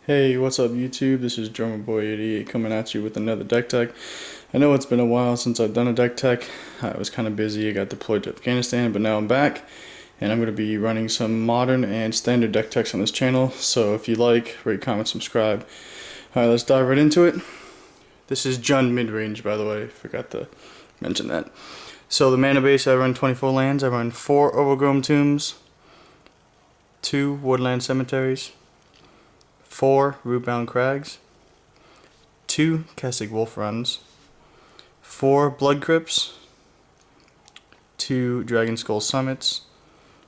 Hey, what's up YouTube? This is Drummer Boy 88 coming at you with another deck tech. I know it's been a while since I've done a deck tech. I was kind of busy, I got deployed to Afghanistan, but now I'm back and I'm going to be running some modern and standard deck techs on this channel. So if you like, rate, comment, subscribe. Alright, let's dive right into it. This is Jund mid-range, by the way, forgot to mention that. So the mana base, I run 24 lands, I run 4 Overgrown Tombs, 2 Woodland Cemeteries, 4 Rootbound Crags, 2 Kessig Wolf Runs, 4 Blood Crypts, 2 Dragon Skull Summits,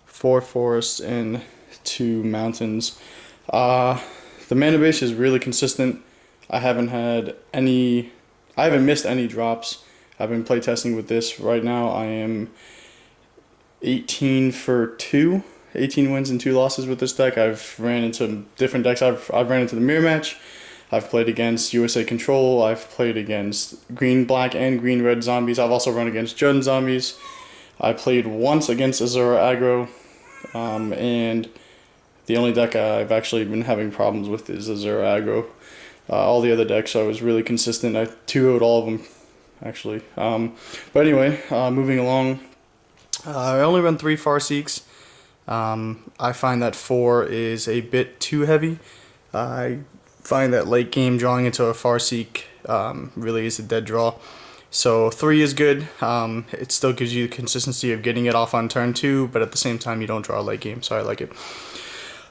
4 Forests, and 2 Mountains. The mana base is really consistent. I haven't missed any drops. I've been playtesting with this. Right now I am 18 for 2. 18 wins and 2 losses with this deck. I've ran into different decks. I've ran into the mirror match. I've played against USA Control. I've played against green, black, and green, red zombies. I've also run against Jund zombies. I played once against Azura aggro, and the only deck I've actually been having problems with is Azura aggro. All the other decks I was really consistent. I 2-0'd all of them, actually. But anyway, moving along. I only run 3 Farseeks. I find that 4 is a bit too heavy. I find that late game drawing into a Farseek really is a dead draw. So 3 is good. It still gives you the consistency of getting it off on turn 2, but at the same time you don't draw late game, so I like it.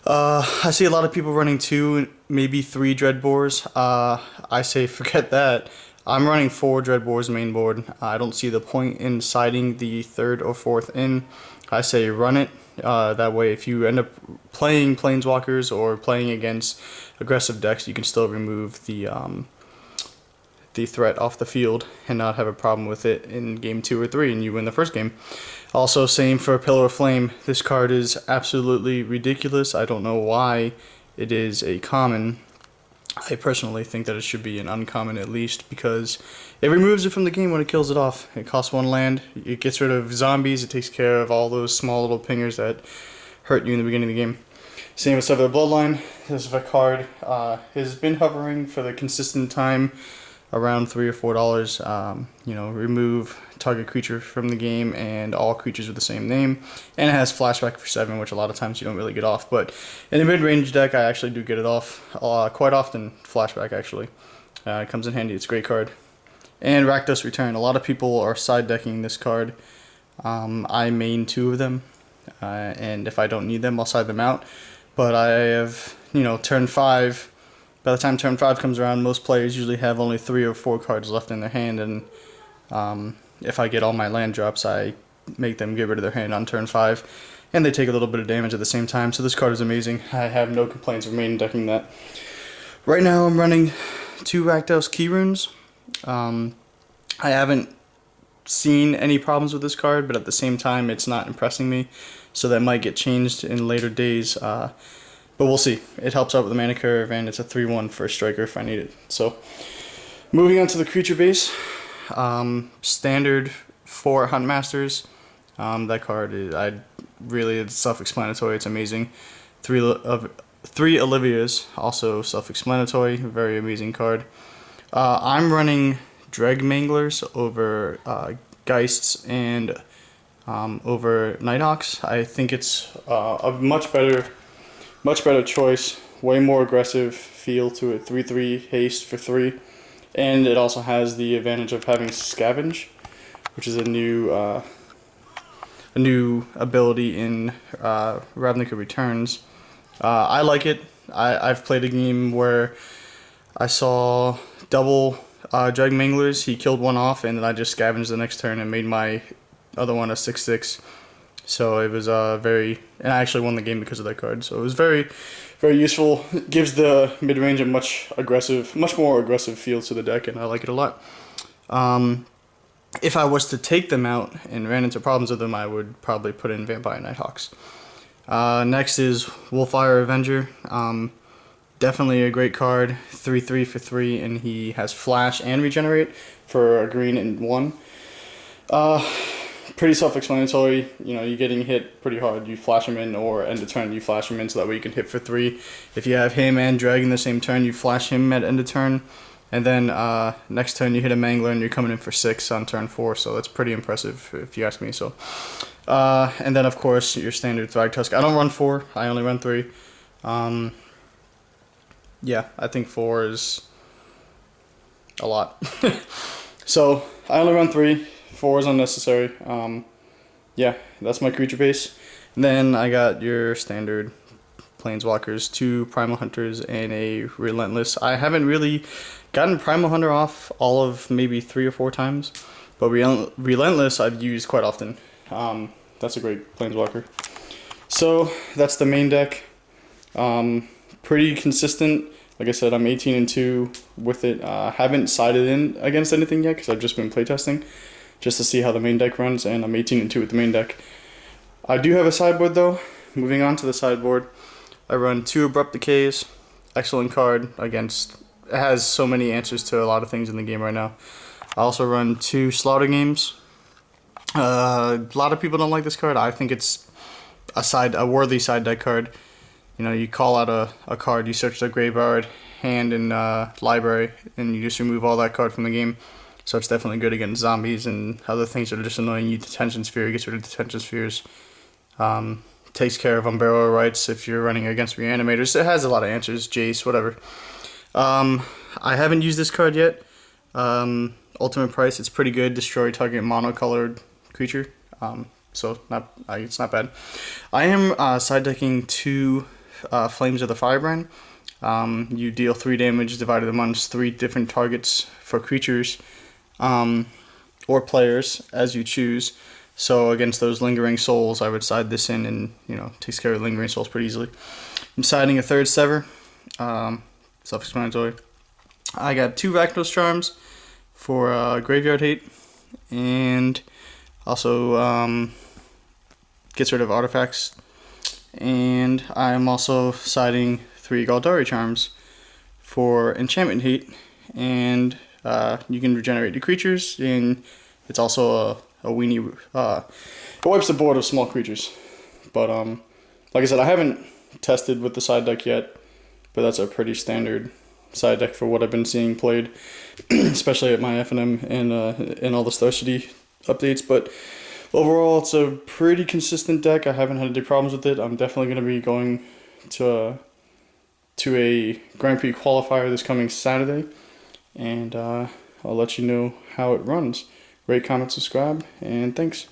I see a lot of people running 2, maybe 3 Dreadbores. I say forget that. I'm running 4 Dreadbores main board. I don't see the point in siding the 3rd or 4th in. I say run it. That way if you end up playing Planeswalkers or playing against aggressive decks, you can still remove the threat off the field and not have a problem with it in game 2 or 3 and you win the first game. Also, same for Pillar of Flame. This card is absolutely ridiculous. I don't know why it is a common. I personally think that it should be an uncommon at least, because it removes it from the game when it kills it off. It costs 1 land, it gets rid of zombies, it takes care of all those small little pingers that hurt you in the beginning of the game. Same with Sever the Bloodline. This is a card has been hovering for the consistent time around $3 or $4. Remove target creature from the game and all creatures with the same name, and it has flashback for 7, which a lot of times you don't really get off, but in a mid-range deck I actually do get it off quite often. Flashback actually it comes in handy. It's a great card. And Rakdos Return. A lot of people are side decking this card. I main 2 of them, and if I don't need them I'll side them out, but I have turn 5. By the time turn 5 comes around, most players usually have only 3 or 4 cards left in their hand, and if I get all my land drops, I make them get rid of their hand on turn 5, and they take a little bit of damage at the same time, so this card is amazing. I have no complaints of main decking that. Right now I'm running 2 Rakdos Key Runes. I haven't seen any problems with this card, but at the same time it's not impressing me, so that might get changed in later days. But we'll see. It helps out with the mana curve, and it's a 3-1 for a striker if I need it. So, moving on to the creature base. Standard 4 Huntmasters. That card is it's self-explanatory. It's amazing. 3 Olivias, also self-explanatory. Very amazing card. I'm running Dreg Manglers over Geists and over Nighthawks. I think it's a much better choice, way more aggressive feel to it. 3/3 haste for 3, and it also has the advantage of having Scavenge, which is a new ability in Ravnica Returns. I like it. I've played a game where I saw double Dreg Manglers. He killed one off, and then I just scavenged the next turn and made my other one a 6/6. So it was and I actually won the game because of that card. So it was very, very useful. It gives the mid-range a much more aggressive feel to the deck, and I like it a lot. If I was to take them out and ran into problems with them, I would probably put in Vampire Nighthawks. Next is Wolfire Avenger. Definitely a great card. 3/3 for 3, and he has Flash and Regenerate for a green and 1. pretty self-explanatory. You know, you're getting hit pretty hard, you flash him in, or end of turn you flash him in, so that way you can hit for 3. If you have him and Dragon the same turn, you flash him at end of turn, and then next turn you hit a Mangler and you're coming in for 6 on turn 4. So that's pretty impressive if you ask me. So and then of course your standard Thragtusk. I don't run 4, I only run 3. Yeah, I think 4 is a lot. So I only run 3. 4 is unnecessary. Yeah, that's my creature base. And then I got your standard Planeswalkers, 2 Primal Hunters, and a Relentless. I haven't really gotten Primal Hunter off all of maybe 3 or 4 times, but Relentless I've used quite often. That's a great Planeswalker. So that's the main deck. Pretty consistent. Like I said, I'm 18-2 with it. Haven't sided in against anything yet because I've just been playtesting just to see how the main deck runs, and I'm 18-2 with the main deck. I do have a sideboard though. Moving on to the sideboard, I run 2 Abrupt Decays. Excellent card against. It has so many answers to a lot of things in the game right now. I also run 2 Slaughter Games. A lot of people don't like this card. I think it's a worthy side deck card. You know, you call out a card, you search the graveyard, hand, and library, and you just remove all that card from the game. So it's definitely good against zombies and other things that are just annoying you. Detention Sphere, gets rid of Detention Spheres. Takes care of Umbrella Rights if you're running against Reanimators. It has a lot of answers, Jace, whatever. I haven't used this card yet. Ultimate Price, it's pretty good. Destroy target monocolored creature. So it's not bad. I am side decking 2 Flames of the Firebrand. You deal 3 damage divided amongst 3 different targets for creatures or players as you choose. So against those Lingering Souls, I would side this in, and takes care of Lingering Souls pretty easily. I'm siding a 3rd Sever. Self-explanatory. I got 2 Rakdos Charms for Graveyard Hate, and also gets rid of artifacts. And I'm also siding 3 Galdari Charms for Enchantment Hate, and you can regenerate your creatures, and it's also a weenie. It wipes the board of small creatures. But like I said, I haven't tested with the side deck yet, but that's a pretty standard side deck for what I've been seeing played, especially at my FNM and all the Star City updates. But overall, it's a pretty consistent deck. I haven't had any problems with it. I'm definitely going to be going to a Grand Pix Qualifier this coming Saturday, and I'll let you know how it runs. Rate, comment, subscribe, and thanks.